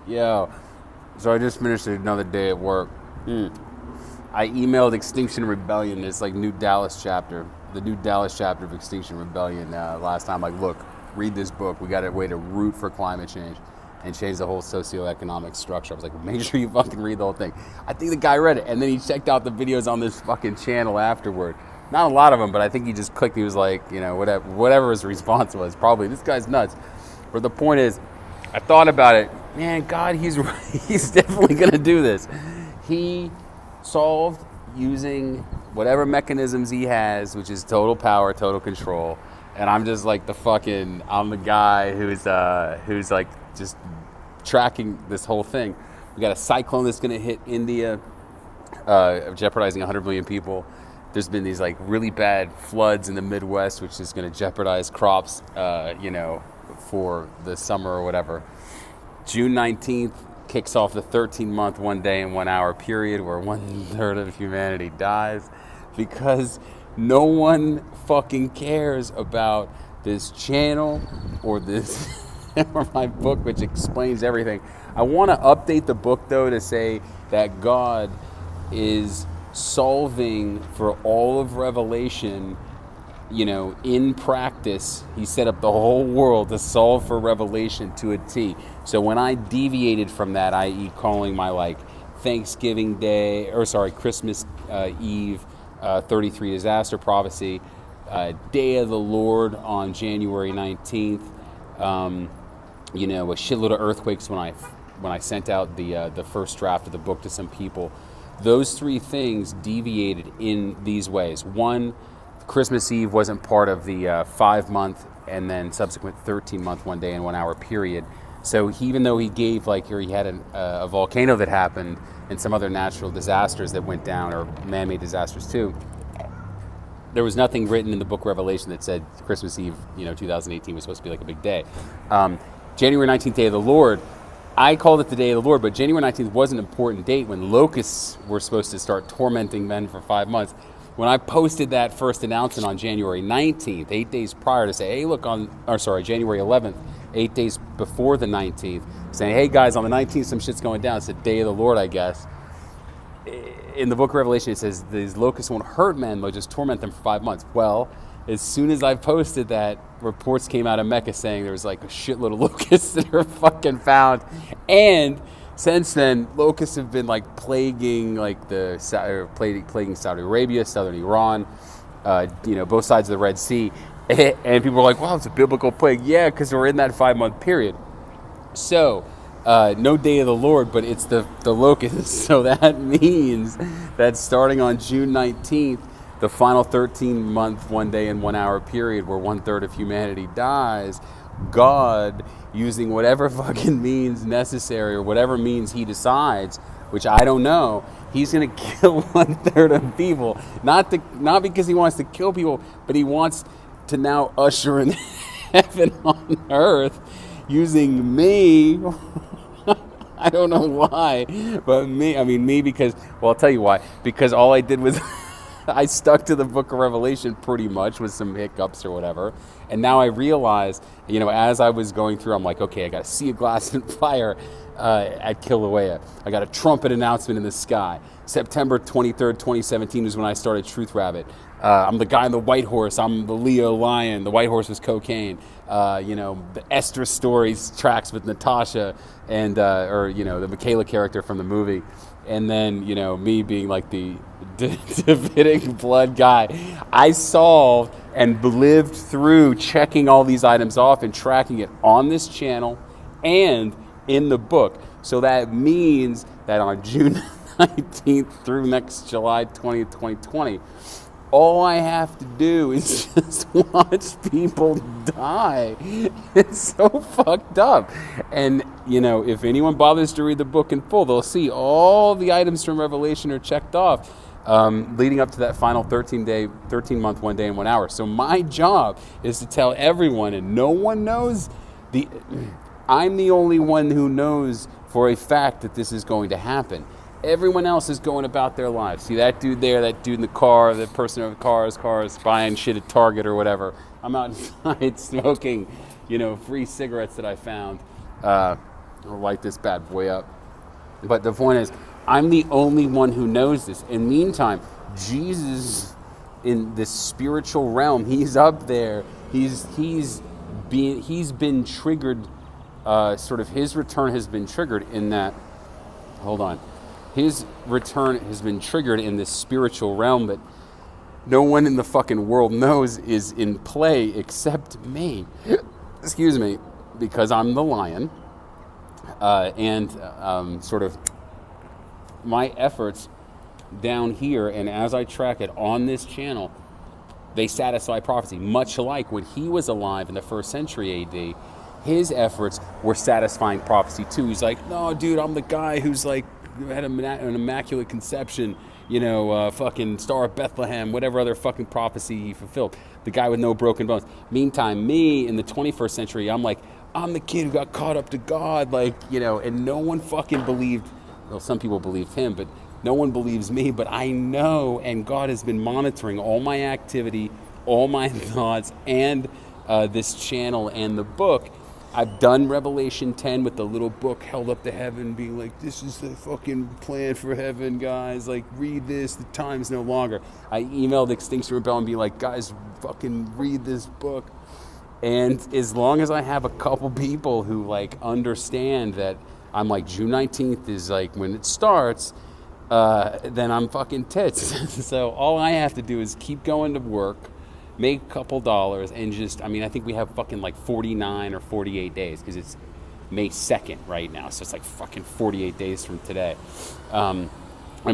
Yo, so I just finished another day at work. I emailed Extinction Rebellion. It's like new Dallas chapter, the new Dallas chapter of Extinction Rebellion. Last time, like, look, read this book. We got a way to root for climate change and change the whole socioeconomic structure. I was like, make sure you fucking read the whole thing. I think the guy read it, and then he checked out the videos on this fucking channel afterward. Not a lot of them, but I think he just clicked. He was like, you know, whatever his response was. Probably, this guy's nuts. But the point is, I thought about it. Man, God, he's definitely going to do this. He solved using whatever mechanisms he has, which is total power, total control. And I'm just like I'm the guy who's like just tracking this whole thing. We got a cyclone that's going to hit India, jeopardizing 100 million people. There's been these like really bad floods in the Midwest, which is going to jeopardize crops, for the summer or whatever. June 19th kicks off the 13-month, 1 day and 1 hour period where 1/3 of humanity dies because no one fucking cares about this channel or this or my book, which explains everything. I want to update the book though to say that God is solving for all of Revelation. You know, in practice, he set up the whole world to solve for Revelation to a T. So when I deviated from that, i.e. calling my like Thanksgiving Day, Christmas Eve 33 disaster prophecy, Day of the Lord on January 19th, a shitload of earthquakes when I sent out the first draft of the book to some people. Those three things deviated in these ways. One, Christmas Eve wasn't part of the 5-month and then subsequent 13-month 1 day and 1 hour period. So even though he gave, he had a volcano that happened and some other natural disasters that went down, or man-made disasters too, there was nothing written in the book Revelation that said Christmas Eve, 2018 was supposed to be like a big day. January 19th, Day of the Lord, I called it the Day of the Lord, but January 19th was an important date when locusts were supposed to start tormenting men for 5 months. When I posted that first announcement on January 19th, 8 days prior, to say, hey, look, January 11th, 8 days before the 19th, saying, hey guys, on the 19th, some shit's going down. It's the Day of the Lord, I guess. In the book of Revelation, it says these locusts won't hurt men, they'll just torment them for 5 months. Well, as soon as I posted that, reports came out of Mecca saying there was like a shitload of locusts that are fucking found. And since then, locusts have been like plaguing plaguing Saudi Arabia, southern Iran, both sides of the Red Sea. And people are like, wow, it's a biblical plague. Yeah, because we're in that 5-month period. So, no Day of the Lord, but it's the locusts. So that means that starting on June 19th, the final 13-month, 1 day and 1 hour period where 1/3 of humanity dies, God, using whatever fucking means necessary or whatever means he decides, which I don't know, he's going to kill 1/3 of people. Not because he wants to kill people, but he wants to now usher in heaven on earth using me. I don't know why, but me because, well, I'll tell you why. Because all I did was I stuck to the book of Revelation pretty much with some hiccups or whatever. And now I realize, as I was going through, I'm like, okay, I got a sea of glass and fire at Kilauea. I got a trumpet announcement in the sky. September 23rd, 2017 was when I started Truth Rabbit. I'm the guy on the white horse. I'm the Leo lion. The white horse was cocaine. The Esther stories tracks with Natasha and, the Michaela character from the movie. And then, me being like the Davidic blood guy. I solved and lived through checking all these items off and tracking it on this channel and in the book. So that means that on June 19th through next July 20th, 2020, all I have to do is just watch people die. It's so fucked up. And, if anyone bothers to read the book in full, they'll see all the items from Revelation are checked off, leading up to that final 13-month, 1 day and 1 hour. So my job is to tell everyone, and no one knows, I'm the only one who knows for a fact that this is going to happen. Everyone else is going about their lives. See that dude there, that dude in the car, that person in the cars, buying shit at Target or whatever. I'm outside smoking, free cigarettes that I found. I'll light this bad boy up. But the point is, I'm the only one who knows this. In the meantime, Jesus, in this spiritual realm, he's up there. He's been triggered. Sort of his return has been triggered in that. Hold on, his return has been triggered in this spiritual realm that no one in the fucking world knows is in play except me. Excuse me, because I'm the lion, and sort of my efforts down here, and as I track it on this channel, they satisfy prophecy. Much like when he was alive in the 1st century AD, his efforts were satisfying prophecy too. He's like, no, dude, I'm the guy who's like had an immaculate conception, fucking Star of Bethlehem, whatever other fucking prophecy he fulfilled. The guy with no broken bones. Meantime, me in the 21st century, I'm like, I'm the kid who got caught up to God, and no one fucking believed. Well, some people believed him, but no one believes me. But I know, and God has been monitoring all my activity, all my thoughts, and this channel and the book. I've done Revelation 10 with the little book held up to heaven, being like, this is the fucking plan for heaven, guys. Like, read this. The time's no longer. I emailed Extinction Rebellion and be like, guys, fucking read this book. And as long as I have a couple people who, like, understand that I'm like, June 19th is, like, when it starts, then I'm fucking tits. So all I have to do is keep going to work, make a couple dollars, and just, I think we have fucking like 49 or 48 days because it's May 2nd right now. So it's like fucking 48 days from today. And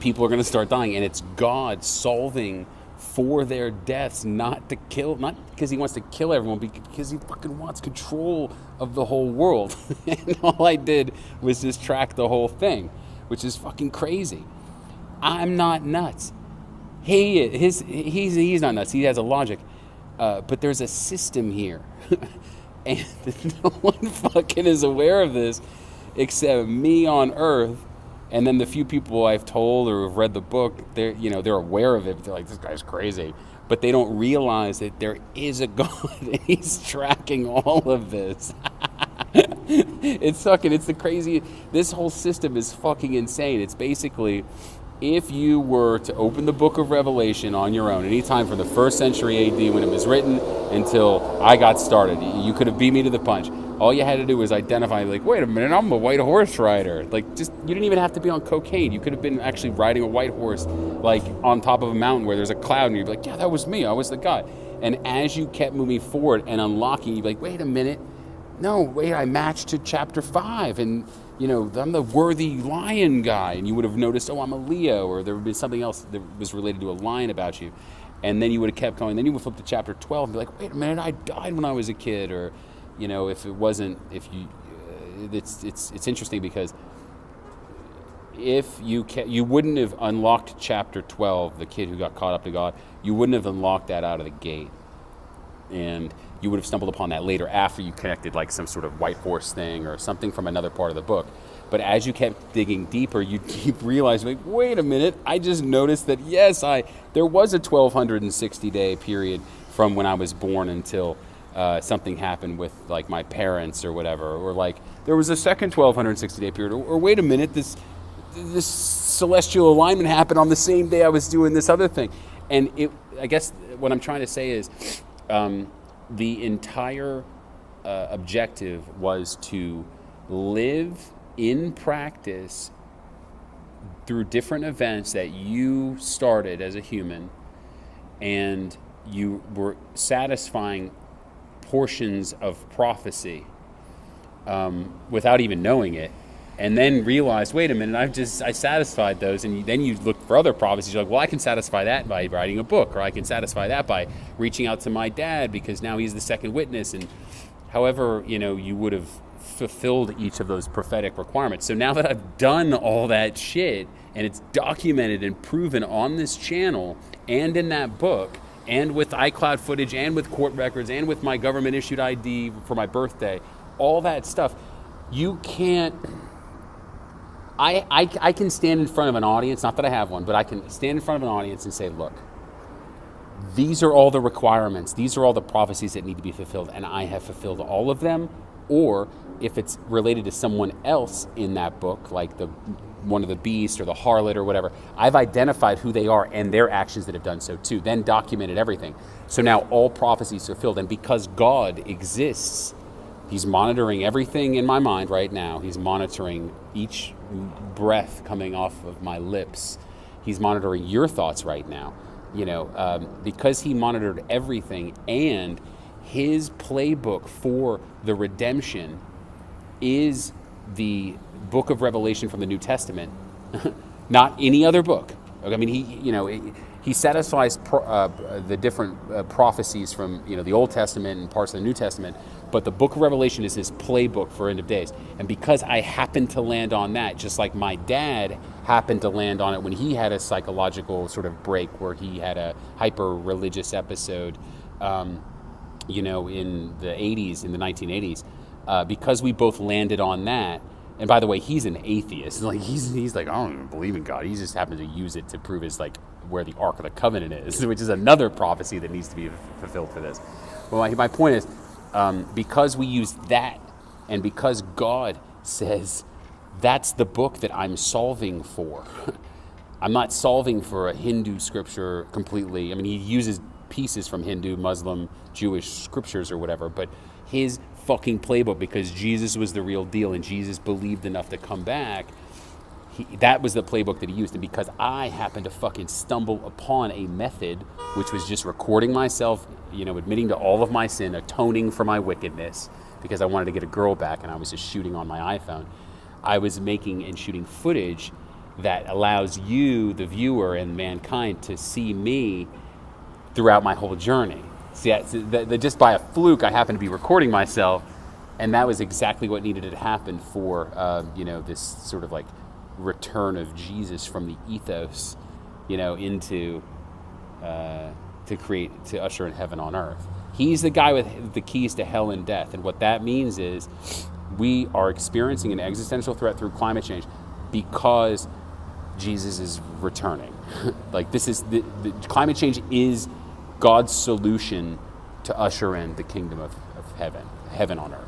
people are going to start dying, and it's God solving for their deaths, not because he wants to kill everyone, because he fucking wants control of the whole world. And all I did was just track the whole thing, which is fucking crazy. I'm not nuts. He's not nuts. He has a logic, but there's a system here, and no one fucking is aware of this except me on Earth, and then the few people I've told or have read the book. They're aware of it. But they're like, this guy's crazy, but they don't realize that there is a God and he's tracking all of this. It's the crazy. This whole system is fucking insane. It's basically, if you were to open the book of Revelation on your own, anytime from the 1st century AD when it was written until I got started, you could have beat me to the punch. All you had to do was identify, like, wait a minute, I'm a white horse rider. Like, you didn't even have to be on cocaine. You could have been actually riding a white horse, like, on top of a mountain where there's a cloud, and you'd be like, yeah, that was me. I was the guy. And as you kept moving forward and unlocking, you'd be like, wait a minute. No, wait, I matched to chapter 5, and I'm the worthy lion guy, and you would have noticed, oh, I'm a Leo, or there would be something else that was related to a lion about you, and then you would have kept going. Then you would flip to chapter 12 and be like, wait a minute, I died when I was a kid, or it's interesting because if you wouldn't have unlocked chapter 12, the kid who got caught up to God, you wouldn't have unlocked that out of the gate, and you would have stumbled upon that later after you connected like some sort of white horse thing or something from another part of the book. But as you kept digging deeper, you keep realizing, like, wait a minute, I just noticed that, yes, there was a 1,260-day period from when I was born until something happened with, like, my parents or whatever. Or, like, there was a second 1,260-day period. Or wait a minute, this celestial alignment happened on the same day I was doing this other thing. And I guess what I'm trying to say is, the entire objective was to live in practice through different events that you started as a human, and you were satisfying portions of prophecy without even knowing it, and then realized, wait a minute, I satisfied those, and then you look for other prophecies. You're like, well, I can satisfy that by writing a book, or I can satisfy that by reaching out to my dad because now he's the second witness, and however, you would have fulfilled each of those prophetic requirements. So now that I've done all that shit, and it's documented and proven on this channel and in that book, and with iCloud footage, and with court records, and with my government issued ID for my birthday, all that stuff, you can't. I can stand in front of an audience, not that I have one, but I can stand in front of an audience and say, look, these are all the requirements. These are all the prophecies that need to be fulfilled, and I have fulfilled all of them or if it's related to someone else in that book, like one of the beasts or the harlot or whatever, I've identified who they are and their actions that have done so too, then documented everything. So now all prophecies are fulfilled, and because God exists, he's monitoring everything in my mind right now. He's monitoring each breath coming off of my lips. He's monitoring your thoughts right now. Because he monitored everything, and his playbook for the redemption is the book of Revelation from the New Testament, not any other book. I mean, he satisfies the different prophecies from the Old Testament and parts of the New Testament, but the book of Revelation is his playbook for end of days. And because I happened to land on that, just like my dad happened to land on it when he had a psychological sort of break where he had a hyper-religious episode, in the 80s, in the 1980s, because we both landed on that. And by the way, he's an atheist. Like he's like, I don't even believe in God. He just happened to use it to prove his where the Ark of the Covenant is, which is another prophecy that needs to be fulfilled for this. Well, my point is, because we use that, and because God says that's the book that I'm solving for. I'm not solving for a Hindu scripture completely. I mean, he uses pieces from Hindu, Muslim, Jewish scriptures or whatever, but his fucking playbook, because Jesus was the real deal and Jesus believed enough to come back, that was the playbook that he used. And because I happened to fucking stumble upon a method which was just recording myself, admitting to all of my sin, atoning for my wickedness, because I wanted to get a girl back and I was just shooting on my iPhone, I was making and shooting footage that allows you, the viewer, and mankind to see me throughout my whole journey. See, just by a fluke, I happened to be recording myself, and that was exactly what needed to happen for, this sort of return of Jesus from the ethos, into to usher in heaven on earth. He's the guy with the keys to hell and death, and what that means is we are experiencing an existential threat through climate change because Jesus is returning. This is the climate change is God's solution to usher in the kingdom of heaven on earth.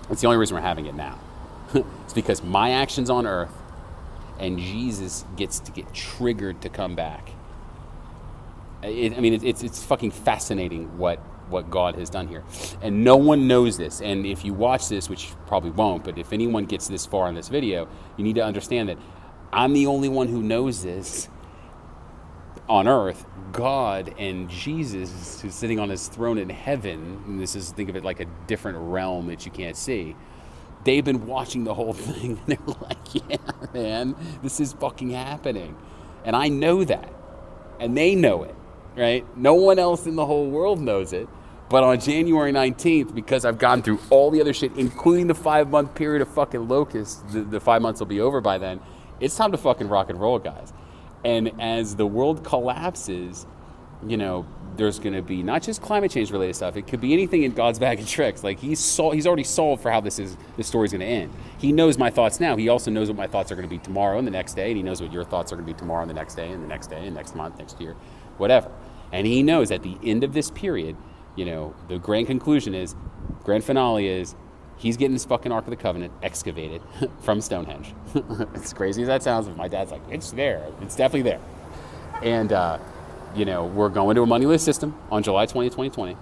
It's the only reason we're having it now. It's because my actions on earth and Jesus gets to get triggered to come back. It's fucking fascinating what God has done here. And no one knows this. And if you watch this, which you probably won't, but if anyone gets this far in this video, you need to understand that I'm the only one who knows this on earth. God and Jesus, who's sitting on his throne in heaven, and think of it like a different realm that you can't see, they've been watching the whole thing, and they're like, yeah, man, this is fucking happening. And I know that. And they know it, right? No one else in the whole world knows it. But on January 19th, because I've gone through all the other shit, including the 5-month period of fucking locusts, the 5 months will be over by then, it's time to fucking rock and roll, guys. And as the world collapses, there's going to be not just climate change related stuff. It could be anything in God's bag of tricks. He's already solved for how this story's going to end. He knows my thoughts now. He also knows what my thoughts are going to be tomorrow and the next day. And he knows what your thoughts are going to be tomorrow and the next day and the next day and next month, next year, whatever. And he knows at the end of this period, the grand conclusion is, grand finale is, he's getting his fucking Ark of the Covenant excavated from Stonehenge. As crazy as that sounds, my dad's like, it's there. It's definitely there. And, we're going to a moneyless system on July 20th, 2020.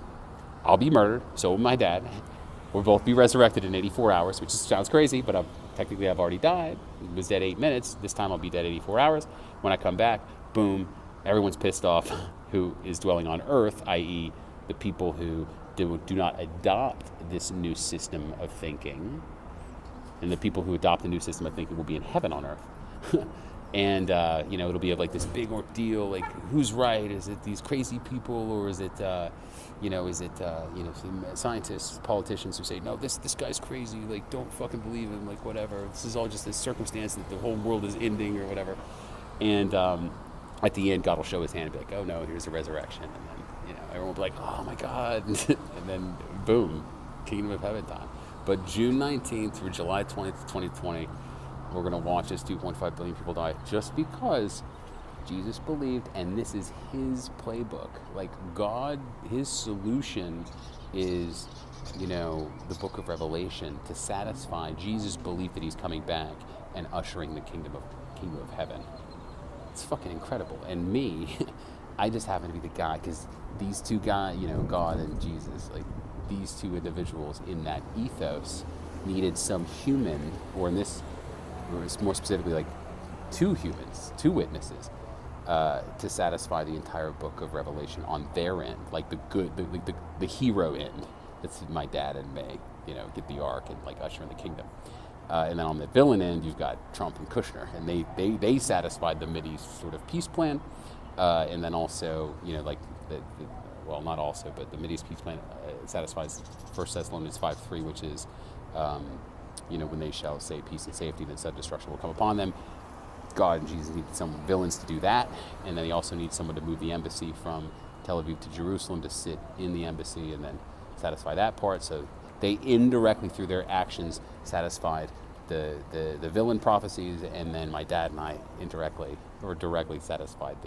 I'll be murdered. So will my dad. We'll both be resurrected in 84 hours, which sounds crazy, but I've already died. I was dead 8 minutes. This time I'll be dead 84 hours. When I come back, boom, everyone's pissed off who is dwelling on earth, i.e. the people who do not adopt this new system of thinking. And the people who adopt the new system of thinking will be in heaven on earth. And, it'll be this big ordeal, who's right? Is it these crazy people, or is it, scientists, politicians who say, no, this guy's crazy, don't fucking believe him, whatever. This is all just this circumstance that the whole world is ending or whatever. And at the end, God will show his hand and be like, oh no, here's the resurrection. And then, everyone will be like, oh my God. And then, boom, kingdom of heaven time. But June 19th through July 20th, 2020, we're going to watch as 2.5 billion people die just because Jesus believed, and this is his playbook. God, his solution is, the book of Revelation to satisfy Jesus' belief that he's coming back and ushering the kingdom of heaven. It's fucking incredible. And me, I just happen to be the guy, because these two guys, God and Jesus, like these two individuals in that ethos needed some human, or more specifically, like two humans, two witnesses, to satisfy the entire book of Revelation on their end, like the hero end. That's my dad and May, get the ark and like usher in the kingdom. And then on the villain end, you've got Trump and Kushner, and they satisfied the Mideast sort of peace plan, and then also, like well, not also, but the Mideast peace plan satisfies 1 Thessalonians 5:3, which is, when they shall say peace and safety, then sudden destruction will come upon them. God and Jesus need some villains to do that, and then he also needs someone to move the embassy from Tel Aviv to Jerusalem to sit in the embassy and then satisfy that part. So they indirectly, through their actions, satisfied the villain prophecies, and then my dad and I indirectly or directly satisfied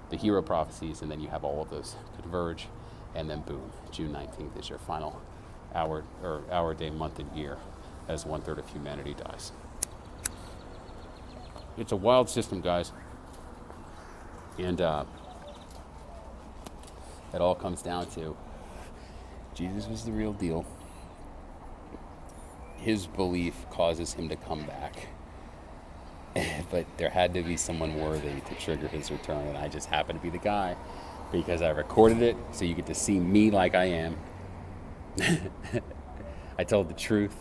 the hero prophecies, and then you have all of those converge, and then boom, June 19th is your final hour, day, month, and year as 1/3 of humanity dies. It's a wild system, guys. And it all comes down to Jesus was the real deal. His belief causes him to come back. But there had to be someone worthy to trigger his return, and I just happen to be the guy because I recorded it so you get to see me like I am. I told the truth,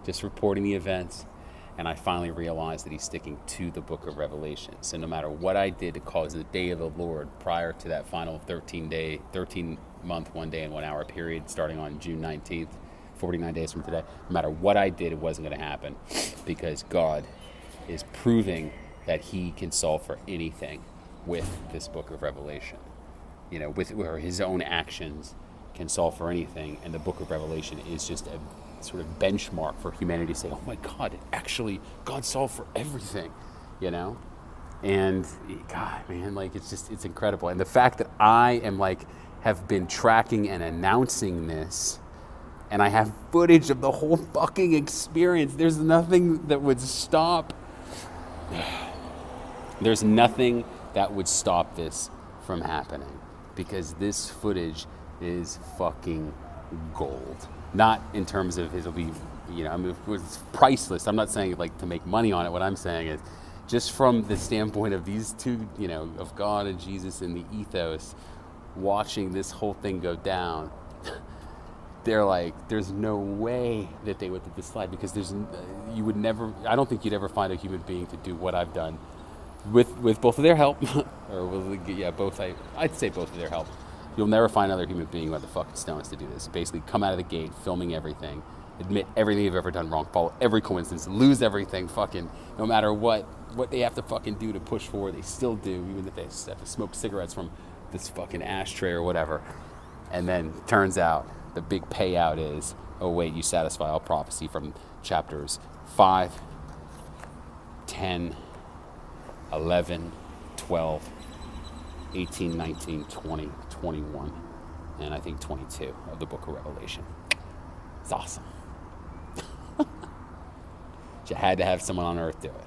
just reporting the events. And I finally realized that he's sticking to the book of Revelation. So no matter what I did to cause the day of the Lord prior to that final 13-month, 1 day and 1 hour period starting on June 19th, 49 days from today, no matter what I did, it wasn't going to happen, because God is proving that he can solve for anything with this book of Revelation. With where his own actions can solve for anything, and the book of Revelation is just a sort of benchmark for humanity to say, oh my God, God solved for everything, and God, man, like it's incredible. And the fact that I am have been tracking and announcing this, and I have footage of the whole fucking experience, there's nothing that would stop this from happening, because this footage is fucking gold. Not in terms of it'll be, it's priceless. I'm not saying to make money on it. What I'm saying is just from the standpoint of these two, of God and Jesus and the ethos, watching this whole thing go down, they're there's no way that they would let this slide, because I don't think you'd ever find a human being to do what I've done with both of their help, or I'd say both of their help. You'll never find another human being who had the fucking stones to do this. Basically, come out of the gate, filming everything, admit everything you've ever done wrong, follow every coincidence, lose everything, fucking, no matter what they have to fucking do to push forward, they still do, even if they have to smoke cigarettes from this fucking ashtray or whatever. And then turns out the big payout is, oh wait, you satisfy all prophecy from chapters 5, 10, 11, 12, 18, 19, 20, 21, and I think 22 of the book of Revelation. It's awesome. You had to have someone on earth do it.